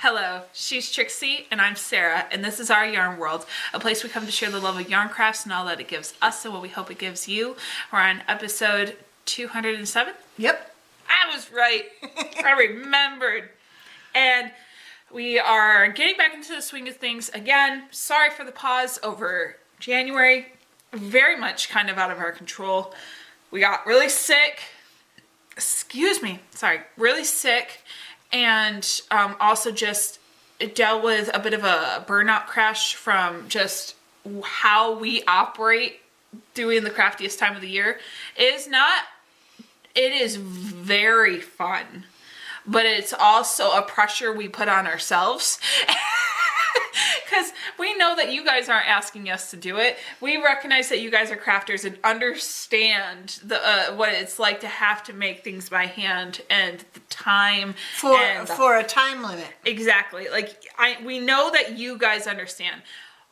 Hello, she's Trixie and I'm Sarah, and this is Our Yarn World, a place we come to share the love of yarn crafts and all that it gives us and what we hope it gives you. We're on episode 207. Yep. I was right. I remembered. And we are getting back into the swing of things again. Sorry for the pause over January. Very much kind of out of our control. We got really sick. Really sick. And also just dealt with a bit of a burnout crash from just how we operate doing the craftiest time of the year. It is very fun, but it's also a pressure we put on ourselves. Because we know that you guys aren't asking us to do it. We recognize that you guys are crafters and understand what it's like to have to make things by hand and the time for a time limit. Exactly. We know that you guys understand,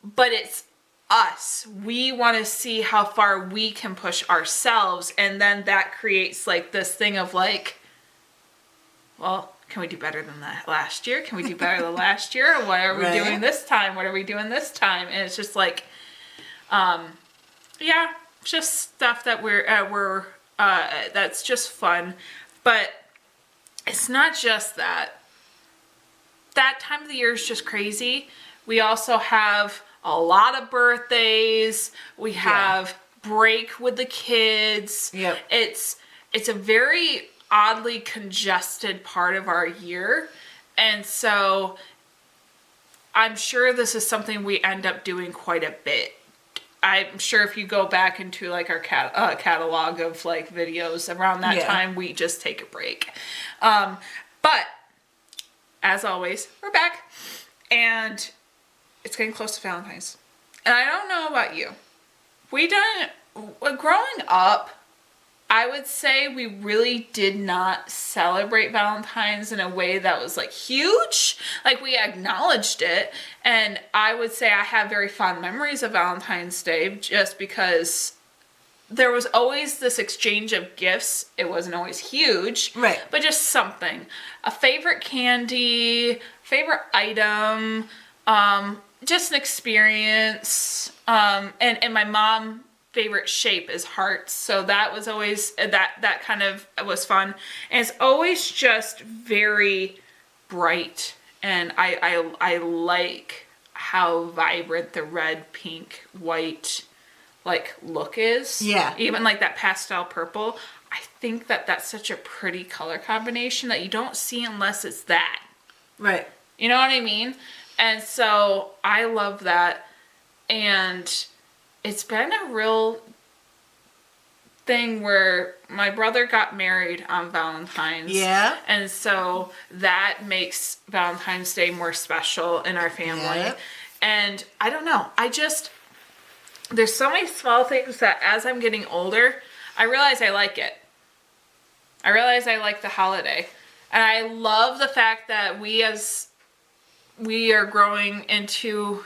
but it's us. We want to see how far we can push ourselves, and then that creates this thing of well, can we do better than that last year? Can we do better than last year? What are we doing this time? What are we doing this time? And it's just just stuff that that's just fun. But it's not just that. That time of the year is just crazy. We also have a lot of birthdays. We have break with the kids. Yep. It's a very oddly congested part of our year, and so I'm sure this is something we end up doing quite a bit. I'm sure if you go back into our catalog of videos around that time, we just take a break. But as always, we're back, and it's getting close to Valentine's. And I don't know about you. Growing up, I would say we really did not celebrate Valentine's in a way that was huge. We acknowledged it, and I would say I have very fond memories of Valentine's Day just because there was always this exchange of gifts. It wasn't always huge, right? But just something. A favorite candy, favorite item, just an experience. And my mom favorite shape is hearts, so that was always that kind of was fun, and it's always just very bright, and I like how vibrant the red, pink, white look is. Even that pastel purple. I think that's such a pretty color combination that you don't see unless it's that. Right. You know what I mean? And so I love that, and it's been a real thing where my brother got married on Valentine's. Yeah. And so that makes Valentine's Day more special in our family. Yeah. And I don't know. There's so many small things that as I'm getting older, I realize I like it. I realize I like the holiday. And I love the fact that we are growing into,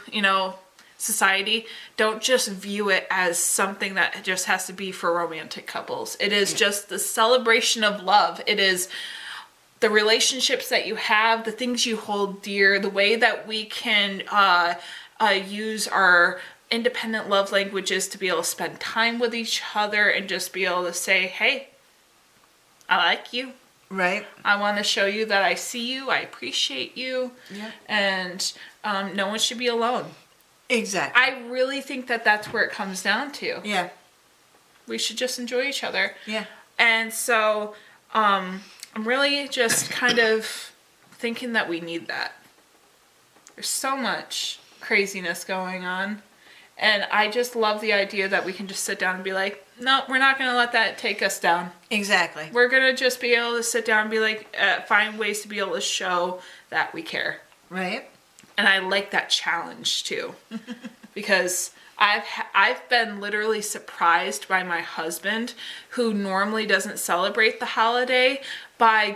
society, don't just view it as something that just has to be for romantic couples. It is just the celebration of love. It is the relationships that you have, the things you hold dear, the way that we can use our independent love languages to be able to spend time with each other and just be able to say, hey, I like you. Right. I want to show you that I see you, I appreciate you, and no one should be alone. Exactly. I really think that that's where it comes down to. Yeah. We should just enjoy each other. Yeah. And so I'm really just kind of thinking that we need that. There's so much craziness going on. And I just love the idea that we can just sit down and be like, no, we're not going to let that take us down. Exactly. We're going to just be able to sit down and be find ways to be able to show that we care. Right. And I like that challenge too, because I've been literally surprised by my husband, who normally doesn't celebrate the holiday, by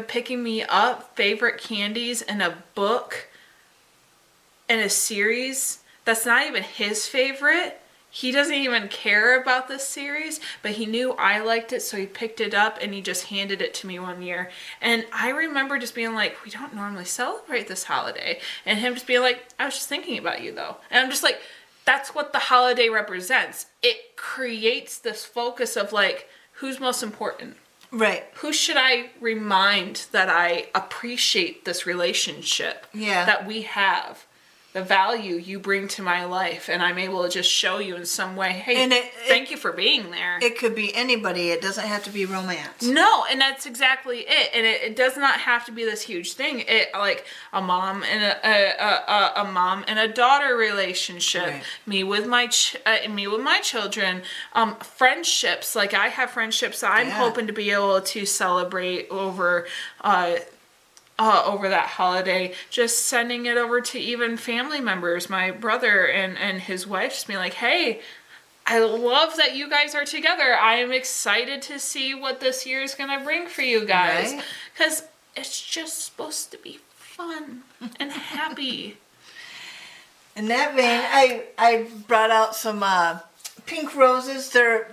picking me up favorite candies in a book in a series that's not even his favorite, he doesn't even care about this series, but he knew I liked it, so he picked it up and he just handed it to me one year. And I remember just being like, we don't normally celebrate this holiday. And him just being like, I was just thinking about you though. And I'm just like, that's what the holiday represents. It creates this focus of like, who's most important? Right. Who should I remind that I appreciate this relationship that we have? The value you bring to my life, and I'm able to just show you in some way, hey, thank you for being there. It could be anybody. It doesn't have to be romance. No, and that's exactly it. And it does not have to be this huge thing. It like a mom and a mom and a daughter relationship. Right. Me with my children. Friendships. Like I have friendships that I'm hoping to be able to celebrate over that holiday, just sending it over to even family members, my brother and his wife, just being like, hey, I love that you guys are together. I am excited to see what this year is going to bring for you guys. Because it's just supposed to be fun and happy. In that vein, I brought out some pink roses. They're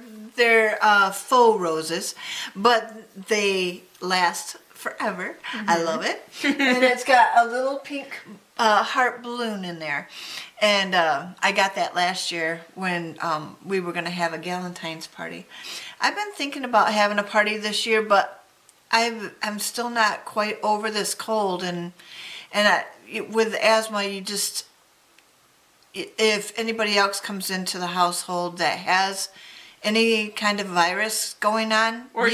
faux roses, but they last forever. I love it. And it's got a little pink heart balloon in there. And I got that last year when we were going to have a Galentine's party. I've been thinking about having a party this year, but I'm still not quite over this cold. And with asthma, you just, if anybody else comes into the household that has any kind of virus going on, or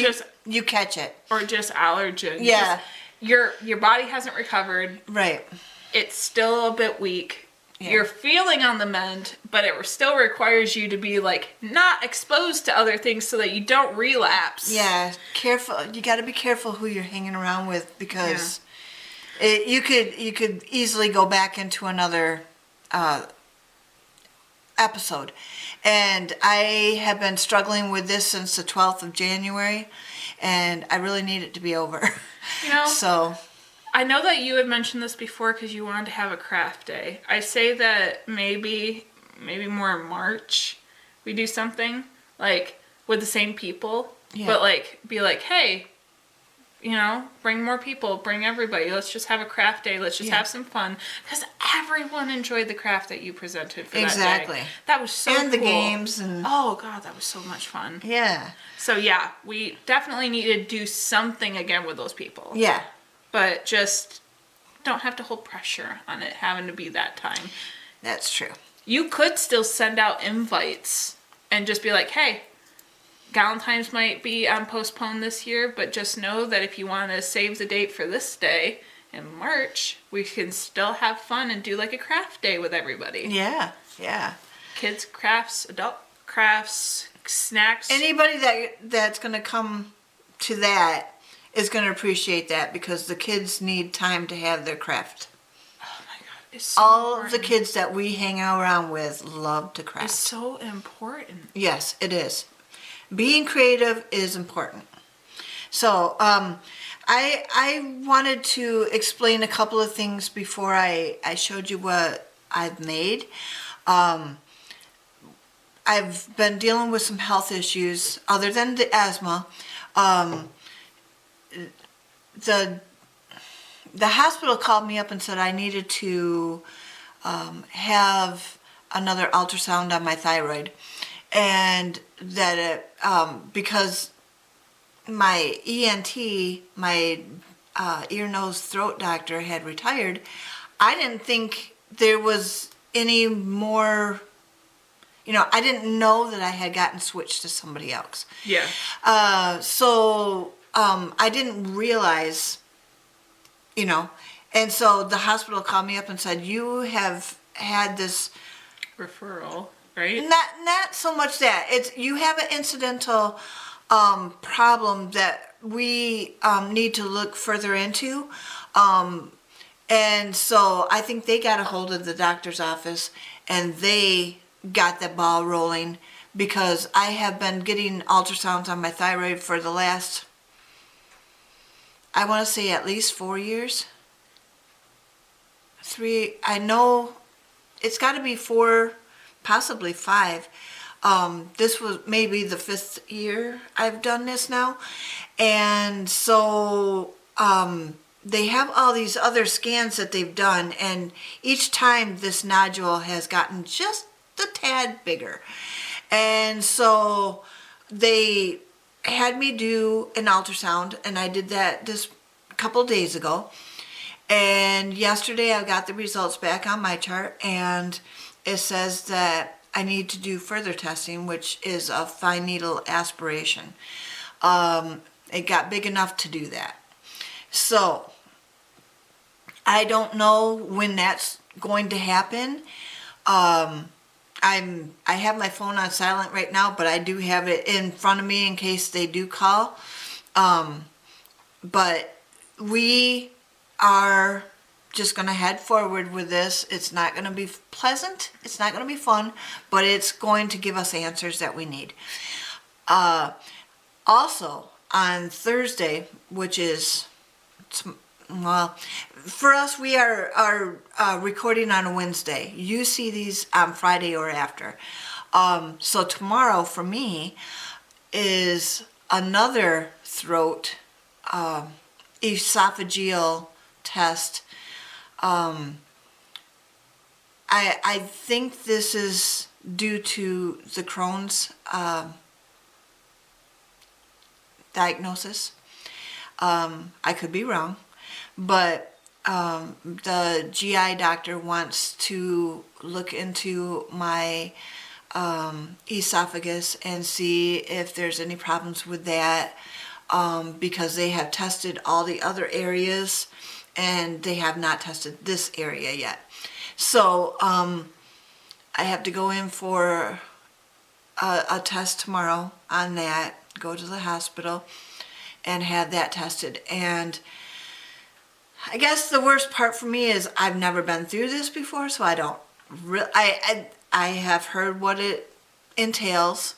you catch it. Or just allergen. Yeah. Just, your body hasn't recovered. Right. It's still a bit weak. Yeah. You're feeling on the mend, but it still requires you to be like not exposed to other things so that you don't relapse. Yeah. Careful. You got to be careful who you're hanging around with, because you could easily go back into another episode. And I have been struggling with this since the 12th of January, and I really need it to be over. You know, so I know that you had mentioned this before because you wanted to have a craft day. I say that maybe more in March we do something like with the same people, but like be like, hey, you know, bring more people, bring everybody. Let's just have a craft day. Let's just have some fun. Because everyone enjoyed the craft that you presented for that day. That was so cool. And the games. And oh, God, that was so much fun. Yeah. So, yeah, we definitely need to do something again with those people. Yeah. But just don't have to hold pressure on it having to be that time. That's true. You could still send out invites and just be like, hey, Galentine's might be postponed this year, but just know that if you want to save the date for this day in March, we can still have fun and do like a craft day with everybody. Yeah, yeah. Kids crafts, adult crafts, snacks. Anybody that's going to come to that is going to appreciate that, because the kids need time to have their craft. Oh my God. It's so all important. The kids that we hang around with love to craft. It's so important. Yes, it is. Being creative is important. So I wanted to explain a couple of things before I showed you what I've made. I've been dealing with some health issues other than the asthma. The hospital called me up and said I needed to have another ultrasound on my thyroid, and that it, because my ENT, my ear, nose, throat doctor had retired, I didn't think there was any more, I didn't know that I had gotten switched to somebody else. Yeah. So I didn't realize, and so the hospital called me up and said, you have had this referral, right? Not so much that. It's you have an incidental problem that we need to look further into. And so I think they got a hold of the doctor's office and they got the ball rolling, because I have been getting ultrasounds on my thyroid for the last, I want to say at least 4 years. 3, I know it's got to be 4, possibly 5. This was maybe the 5th year I've done this now. And so they have all these other scans that they've done, and each time this nodule has gotten just a tad bigger. And so they had me do an ultrasound, and I did that this couple days ago. And yesterday I got the results back on my chart, and it says that I need to do further testing, which is a fine needle aspiration. It got big enough to do that. So I don't know when that's going to happen. I have my phone on silent right now, but I do have it in front of me in case they do call. But we are just going to head forward with this. It's not going to be pleasant. It's not going to be fun, but it's going to give us answers that we need. Also, on Thursday, which is, well, for us, we are recording on a Wednesday. You see these on Friday or after. So tomorrow for me is another throat esophageal test. I think this is due to the Crohn's diagnosis. I could be wrong, but the GI doctor wants to look into my esophagus and see if there's any problems with that, because they have tested all the other areas and they have not tested this area yet. So I have to go in for a test tomorrow on that, go to the hospital and have that tested. And I guess the worst part for me is I've never been through this before, so I don't really, I have heard what it entails,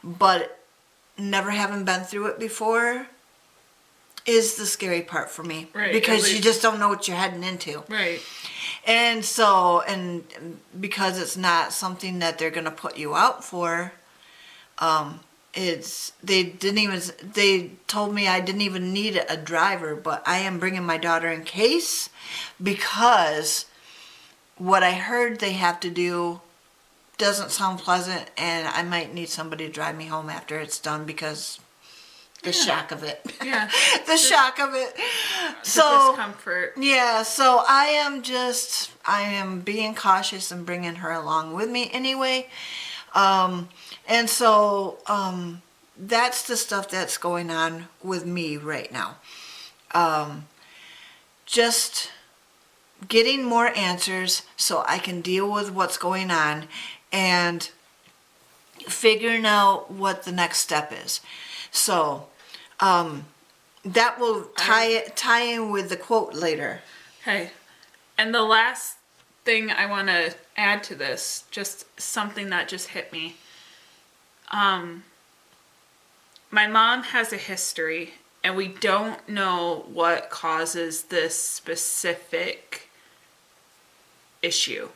but never having been through it before is the scary part for me. Right, because you just don't know what you're heading into. Right. And so, and because it's not something that they're going to put you out for, they told me I didn't even need a driver, but I am bringing my daughter in case, because what I heard they have to do doesn't sound pleasant, and I might need somebody to drive me home after it's done, because the shock of it. Yeah. The shock of it. So discomfort. Yeah, so I am being cautious and bringing her along with me anyway. And so that's the stuff that's going on with me right now. Just getting more answers so I can deal with what's going on and figuring out what the next step is. So that will tie in with the quote later. Okay. And the last thing I want to add to this, just something that just hit me. My mom has a history, and we don't know what causes this specific issue.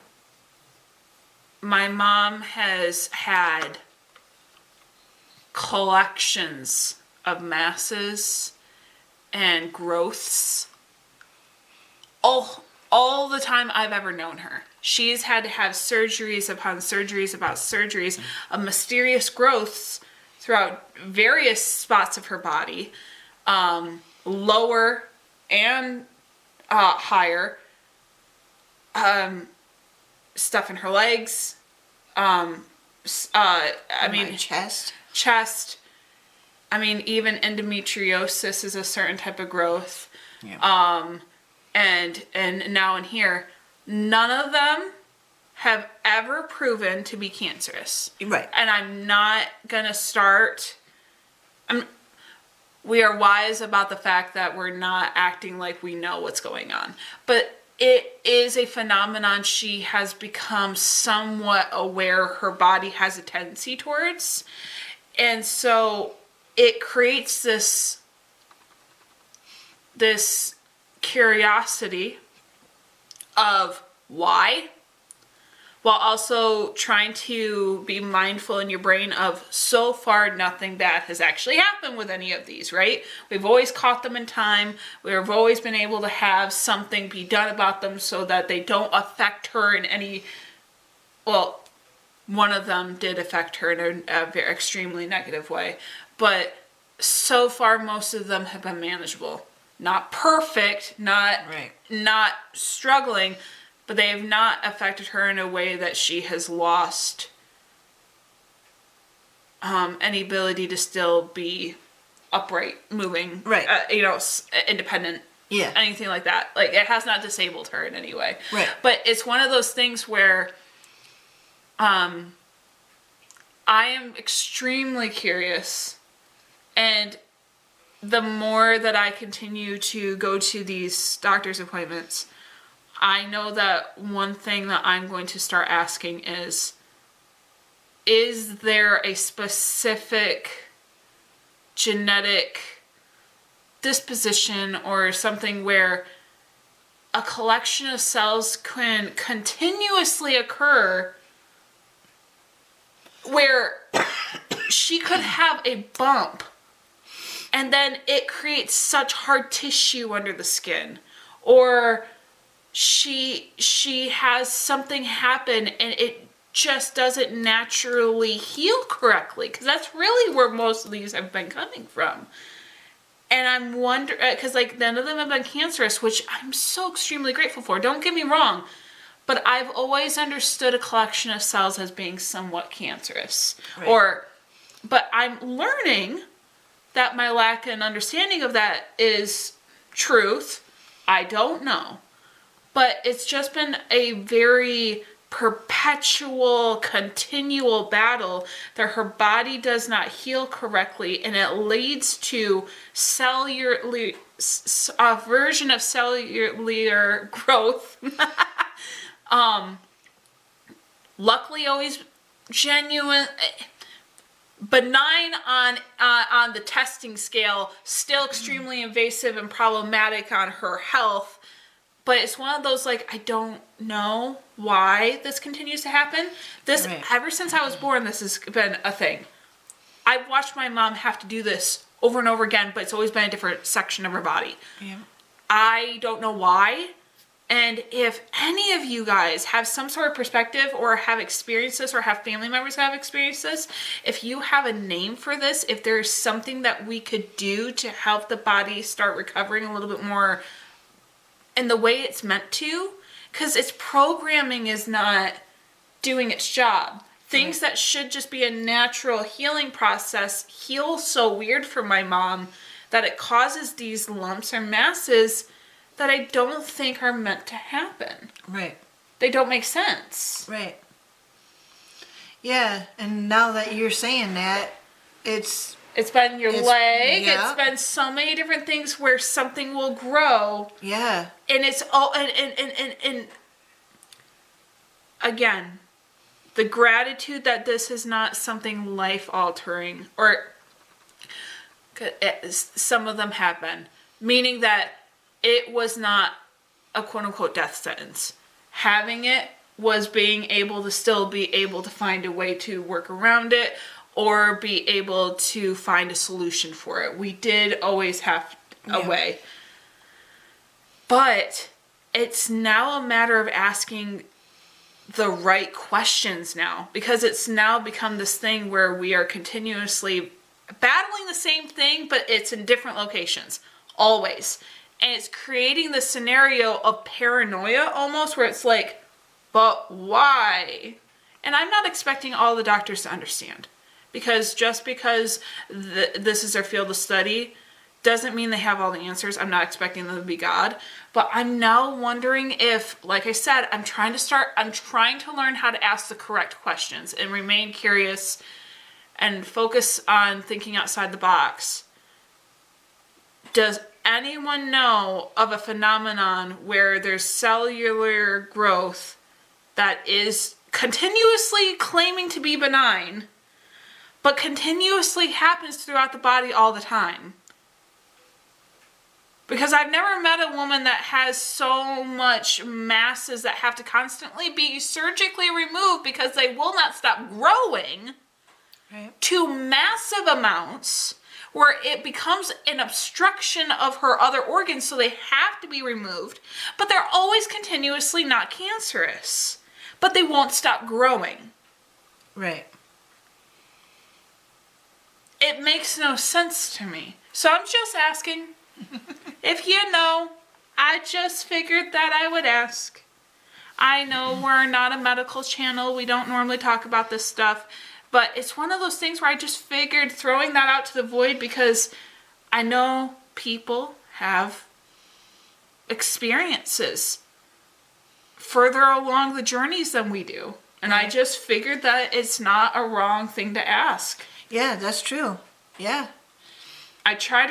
My mom has had collections of masses and growths all the time I've ever known her. She's had to have surgeries upon surgeries about surgeries of mysterious growths throughout various spots of her body, lower and higher, stuff in her legs, I mean, chest. I mean, even endometriosis is a certain type of growth. Yeah. And now in here, none of them have ever proven to be cancerous. Right. And I'm not gonna start. We are wise about the fact that we're not acting like we know what's going on, but it is a phenomenon she has become somewhat aware her body has a tendency towards. And so it creates this curiosity of why while also trying to be mindful in your brain of, so far nothing bad has actually happened with any of these, right? We've always caught them in time. We've always been able to have something be done about them so that they don't affect her in any, well, one of them did affect her in a very extremely negative way, but so far most of them have been manageable. Not perfect, not struggling, but they have not affected her in a way that she has lost any ability to still be upright, moving, independent, anything like that. Like, it has not disabled her in any way. Right. But it's one of those things where I am extremely curious, and the more that I continue to go to these doctor's appointments, I know that one thing that I'm going to start asking is there a specific genetic disposition or something where a collection of cells can continuously occur where she could have a bump and then it creates such hard tissue under the skin, or she has something happen and it just doesn't naturally heal correctly, because that's really where most of these have been coming from. And I'm wondering, because like none of them have been cancerous, which I'm so extremely grateful for, don't get me wrong, but I've always understood a collection of cells as being somewhat cancerous. Right. But I'm learning that my lack in understanding of that is truth. I don't know. But it's just been a very perpetual, continual battle that her body does not heal correctly, and it leads to a version of cellular growth. Luckily always genuine, benign on the testing scale, still extremely invasive and problematic on her health. But it's one of those, like, I don't know why this continues to happen. Ever since I was born, this has been a thing. I've watched my mom have to do this over and over again, but it's always been a different section of her body. Yeah. I don't know why. And if any of you guys have some sort of perspective or have experienced this or have family members that have experienced this, if you have a name for this, if there's something that we could do to help the body start recovering a little bit more in the way it's meant to, because its programming is not doing its job. Things that should just be a natural healing process heal so weird for my mom that it causes these lumps or masses that I don't think are meant to happen. Right. They don't make sense. Right. Yeah, and now that you're saying that, it's been your leg. Yeah. It's been so many different things where something will grow. Yeah. And it's all and again, the gratitude that this is not something life altering, or some of them have been, meaning that it was not a quote unquote death sentence. Having it was being able to still be able to find a way to work around it, or be able to find a solution for it. We did always have a way. But it's now a matter of asking the right questions now, because it's now become this thing where we are continuously battling the same thing, but it's in different locations, always. And it's creating this scenario of paranoia almost, where it's like, but why? And I'm not expecting all the doctors to understand. Because just because this is their field of study doesn't mean they have all the answers. I'm not expecting them to be God. But I'm now wondering if, like I said, I'm trying to learn how to ask the correct questions and remain curious and focus on thinking outside the box. Does anyone know of a phenomenon where there's cellular growth that is continuously claiming to be benign, but continuously happens throughout the body all the time? Because I've never met a woman that has so much masses that have to constantly be surgically removed because they will not stop growing, Right. to massive amounts where it becomes an obstruction of her other organs, so they have to be removed. But they're always continuously not cancerous. But they won't stop growing. Right. It makes no sense to me. So I'm just asking. If you know, I just figured that I would ask. I know we're not a medical channel. We don't normally talk about this stuff. But it's one of those things where I just figured throwing that out to the void, because I know people have experiences further along the journeys than we do. And I just figured that it's not a wrong thing to ask. Yeah, that's true. Yeah. I try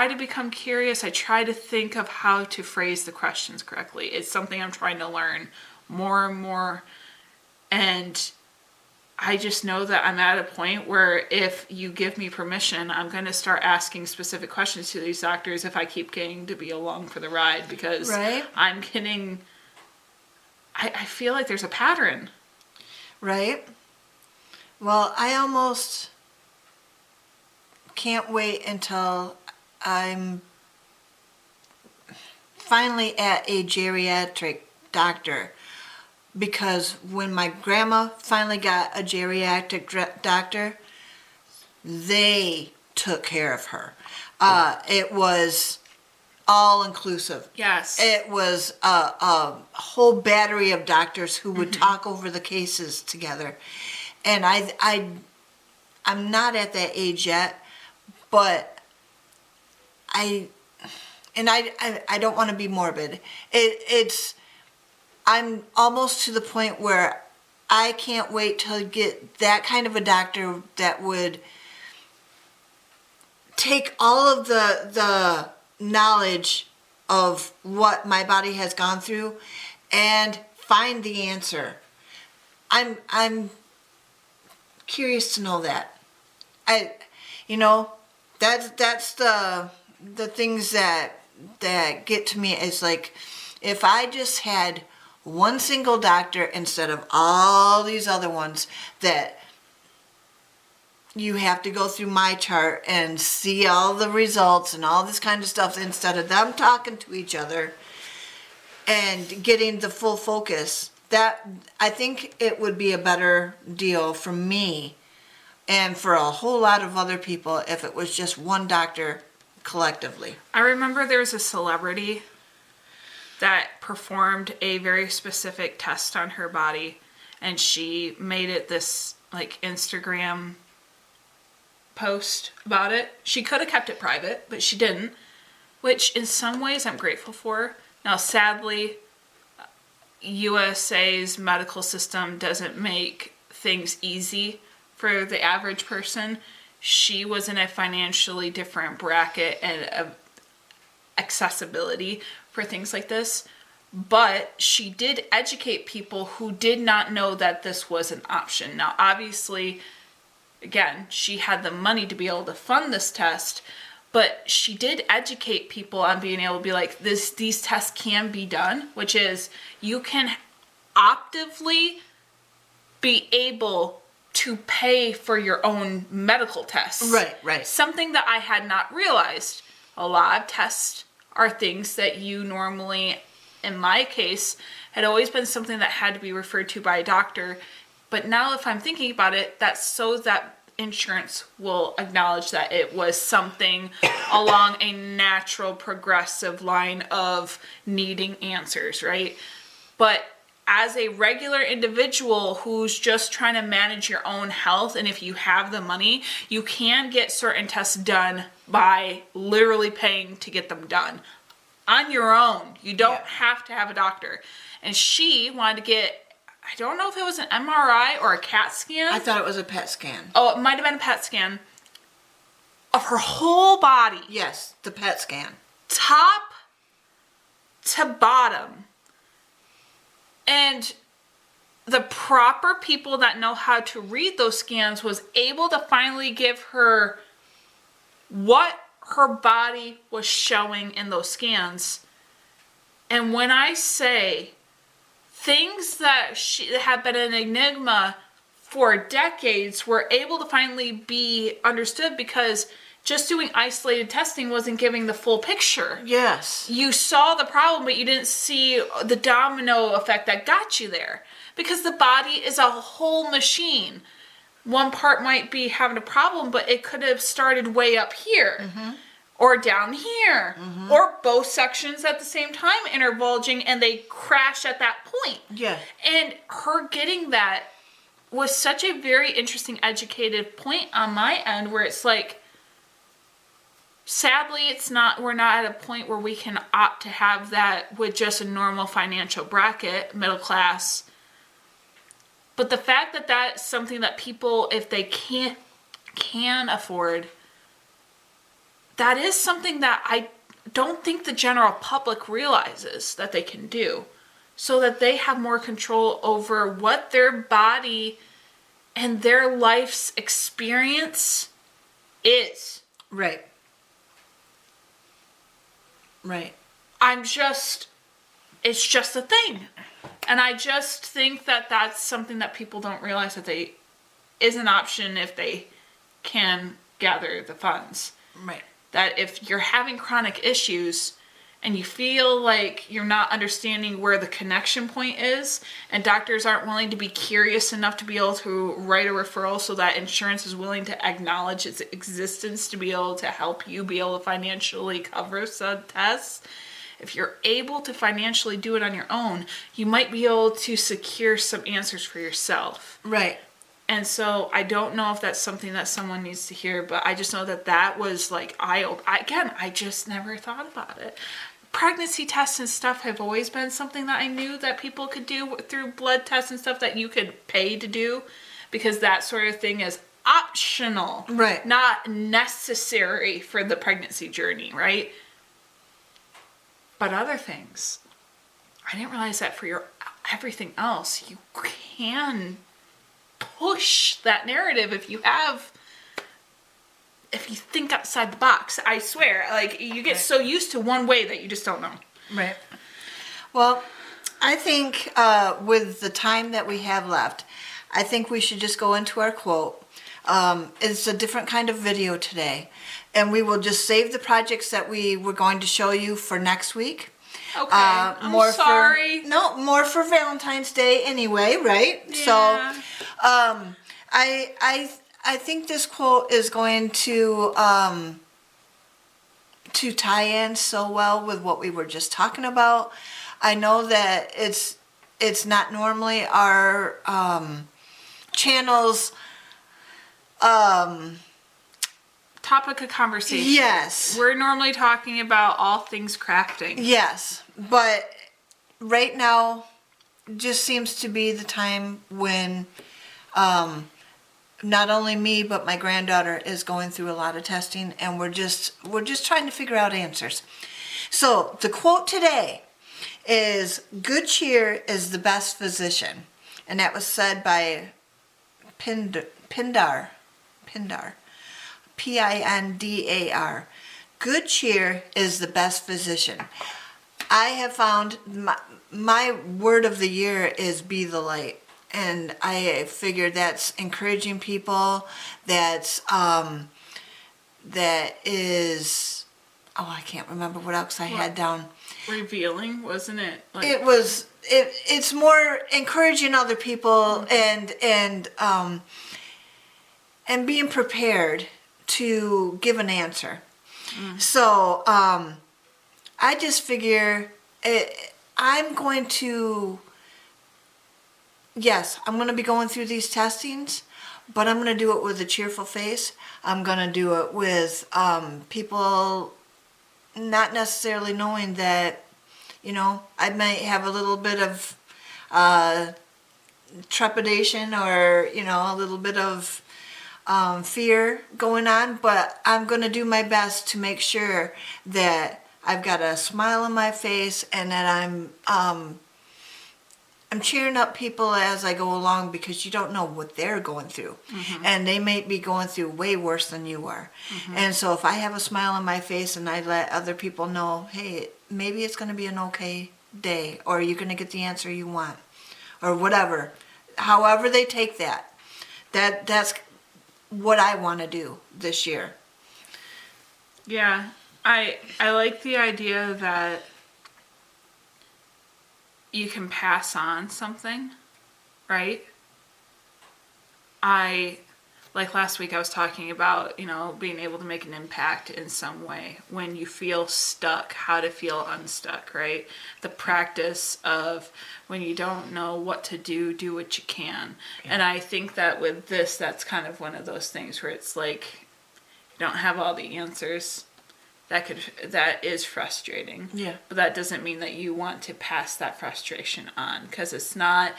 to become curious. I try to think of how to phrase the questions correctly. It's something I'm trying to learn more and more. And I just know that I'm at a point where if you give me permission, I'm going to start asking specific questions to these doctors if I keep getting to be along for the ride, because I'm getting, I feel like there's a pattern. Right. Well, I almost can't wait until I'm finally at a geriatric doctor, because when my grandma finally got a geriatric doctor, they took care of her. It was all inclusive. Yes. It was a whole battery of doctors who would talk over the cases together. And I'm not at that age yet, but I don't want to be morbid. I'm almost to the point where I can't wait to get that kind of a doctor that would take all of the knowledge of what my body has gone through and find the answer. I'm curious to know that. That's the things that get to me. Is like, if I just had one single doctor instead of all these other ones that you have to go through my chart and see all the results and all this kind of stuff, instead of them talking to each other and getting the full focus, that I think it would be a better deal for me and for a whole lot of other people if it was just one doctor collectively. I remember there was a celebrity that performed a very specific test on her body, and she made it this like Instagram post about it. She could have kept it private, but she didn't, which in some ways I'm grateful for. Now, sadly, USA's medical system doesn't make things easy for the average person. She was in a financially different bracket and accessibility for things like this, but she did educate people who did not know that this was an option. Now, obviously, again, she had the money to be able to fund this test, but she did educate people on being able to be like, these tests can be done, which is you can optively be able to pay for your own medical tests. Right. Something that I had not realized. A lot of tests are things that you normally, in my case, had always been something that had to be referred to by a doctor. But now if I'm thinking about it, that's so that insurance will acknowledge that it was something along a natural progressive line of needing answers, right? But as a regular individual who's just trying to manage your own health, and if you have the money, you can get certain tests done by literally paying to get them done on your own. You don't have to have a doctor. And she wanted to get, I don't know if it was an MRI or a CAT scan. I thought it was a PET scan. Oh, it might have been a PET scan of her whole body. Yes, the PET scan. Top to bottom. And the proper people that know how to read those scans was able to finally give her what her body was showing in those scans. And when I say things that have been an enigma for decades were able to finally be understood, because just doing isolated testing wasn't giving the full picture. Yes. You saw the problem, but you didn't see the domino effect that got you there. Because the body is a whole machine. One part might be having a problem, but it could have started way up here. Or down here. Or both sections at the same time intervulging, and they crash at that point. Yeah. And her getting that was such a very interesting educated point on my end, where it's like, sadly, we're not at a point where we can opt to have that with just a normal financial bracket, middle class. But the fact that that's something that people, if they can afford, that is something that I don't think the general public realizes that they can do, so that they have more control over what their body and their life's experience is. Right. Right. It's just a thing. And I just think that that's something that people don't realize, that is an option if they can gather the funds. Right. That if you're having chronic issues and you feel like you're not understanding where the connection point is, and doctors aren't willing to be curious enough to be able to write a referral so that insurance is willing to acknowledge its existence to be able to help you be able to financially cover said tests, if you're able to financially do it on your own, you might be able to secure some answers for yourself. Right. And so I don't know if that's something that someone needs to hear, but I just know that was like I just never thought about it. Pregnancy tests and stuff have always been something that I knew that people could do through blood tests and stuff that you could pay to do, because that sort of thing is optional. Right. Not necessary for the pregnancy journey, right? But other things, I didn't realize that for your everything else, you can push that narrative if you think outside the box. I swear, like, you get so used to one way that you just don't know. Right. Well, I think with the time that we have left, I think we should just go into our quote. It's a different kind of video today, and we will just save the projects that we were going to show you for next week. Okay, I'm sorry. More for Valentine's Day anyway, right? Yeah. So, I think this quote is going to tie in so well with what we were just talking about. I know that it's not normally our channel's topic of conversation. Yes. We're normally talking about all things crafting. Yes, but right now just seems to be the time when not only me but my granddaughter is going through a lot of testing, and we're just trying to figure out answers. So the quote today is, "Good cheer is the best physician," and that was said by Pindar. Pindar. Good cheer is the best physician. I have found my word of the year is be the light. And I figured that's encouraging people. That is, I can't remember what else I had down. Revealing, wasn't it? Like, it's more encouraging other people, and being prepared to give an answer. So I just figure I'm going to be going through these testings, but I'm going to do it with a cheerful face. I'm going to do it with people not necessarily knowing that, I might have a little bit of trepidation or, a little bit of fear going on, but I'm going to do my best to make sure that I've got a smile on my face and that I'm cheering up people as I go along because you don't know what they're going through. And they may be going through way worse than you are. And so if I have a smile on my face and I let other people know, hey, maybe it's going to be an okay day, or you're going to get the answer you want, or whatever. However they take that, that's what I want to do this year. Yeah, I like the idea that you can pass on something, right? Like last week I was talking about, being able to make an impact in some way. When you feel stuck, how to feel unstuck, right? The practice of when you don't know what to do what you can. Yeah. And I think that with this, that's kind of one of those things where it's like, you don't have all the answers. That is frustrating. Yeah. But that doesn't mean that you want to pass that frustration on, because it's not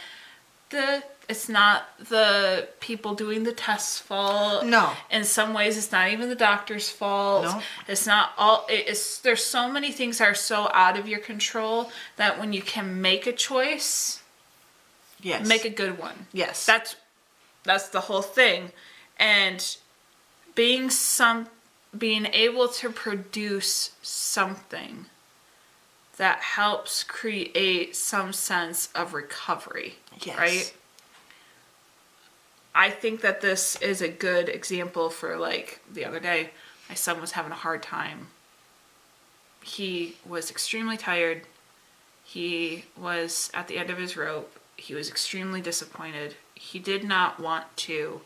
the people doing the test's fault. No. In some ways, it's not even the doctor's fault. No. It's not all. There's so many things that are so out of your control that when you can make a choice, yes, make a good one. Yes. That's the whole thing, and being able to produce something that helps create some sense of recovery, yes, right? I think that this is a good example for, like, the other day, my son was having a hard time. He was extremely tired. He was at the end of his rope. He was extremely disappointed. He did not want to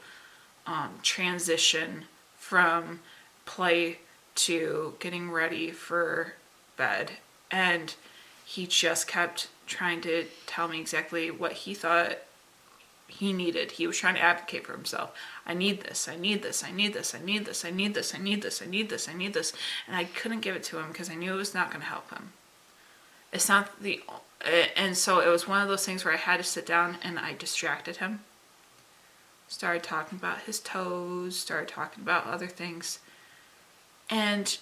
transition from play to getting ready for bed, and he just kept trying to tell me exactly what he thought he needed. He was trying to advocate for himself. I need this, I need this, I need this, I need this, I need this, I need this, I need this, I need this. And I couldn't give it to him because I knew it was not going to help him. It's not and so it was one of those things where I had to sit down and I distracted him. Started talking about his toes, started talking about other things. And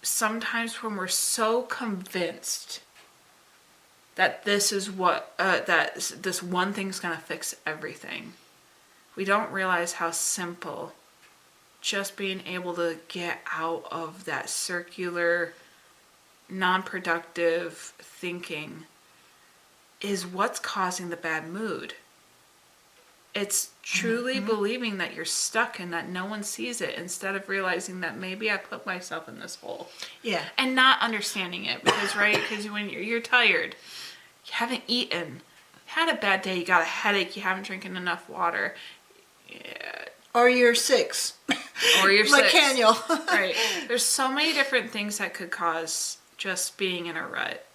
sometimes when we're so convinced that this is that this one thing's gonna fix everything, we don't realize how simple just being able to get out of that circular, non-productive thinking is what's causing the bad mood. It's truly believing that you're stuck and that no one sees it, instead of realizing that maybe I put myself in this hole. Yeah. And not understanding it, because when you're tired, you haven't eaten, had a bad day, you got a headache, you haven't drinking enough water. Yeah. Or you're 6. Or you're 6. Like Daniel. Right. There's so many different things that could cause just being in a rut.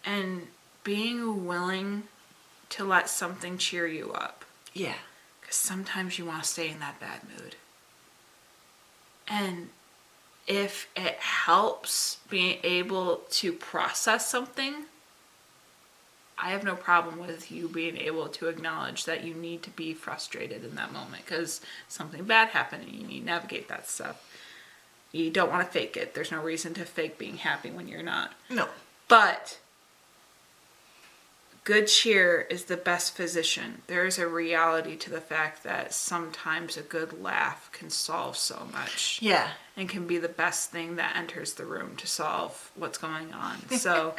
And being willing to let something cheer you up. Yeah. Because sometimes you want to stay in that bad mood. And if it helps being able to process something, I have no problem with you being able to acknowledge that you need to be frustrated in that moment because something bad happened and you need to navigate that stuff. You don't want to fake it. There's no reason to fake being happy when you're not. No. But good cheer is the best physician. There is a reality to the fact that sometimes a good laugh can solve so much. Yeah. And can be the best thing that enters the room to solve what's going on. So,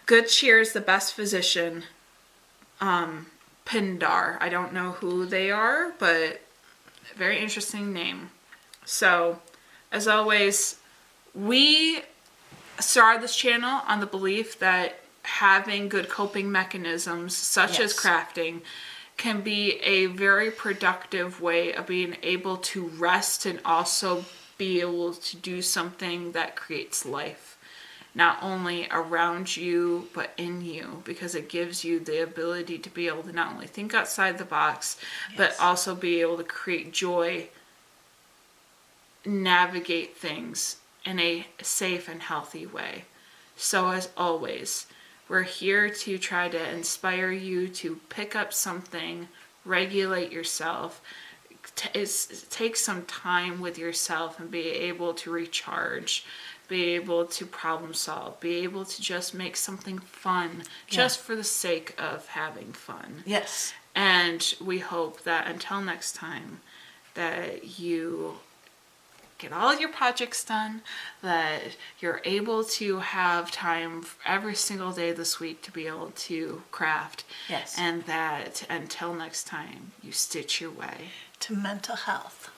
good cheer is the best physician. Pindar. I don't know who they are, but very interesting name. So, as always, we started this channel on the belief that having good coping mechanisms, such as crafting, can be a very productive way of being able to rest and also be able to do something that creates life, not only around you, but in you, because it gives you the ability to be able to not only think outside the box, but also be able to create joy, navigate things in a safe and healthy way. So as always, we're here to try to inspire you to pick up something, regulate yourself, take some time with yourself and be able to recharge. be able to problem solve, be able to just make something fun, just for the sake of having fun. Yes. And we hope that until next time, that you get all your projects done, that you're able to have time every single day this week to be able to craft. Yes. And that until next time, you stitch your way To mental health.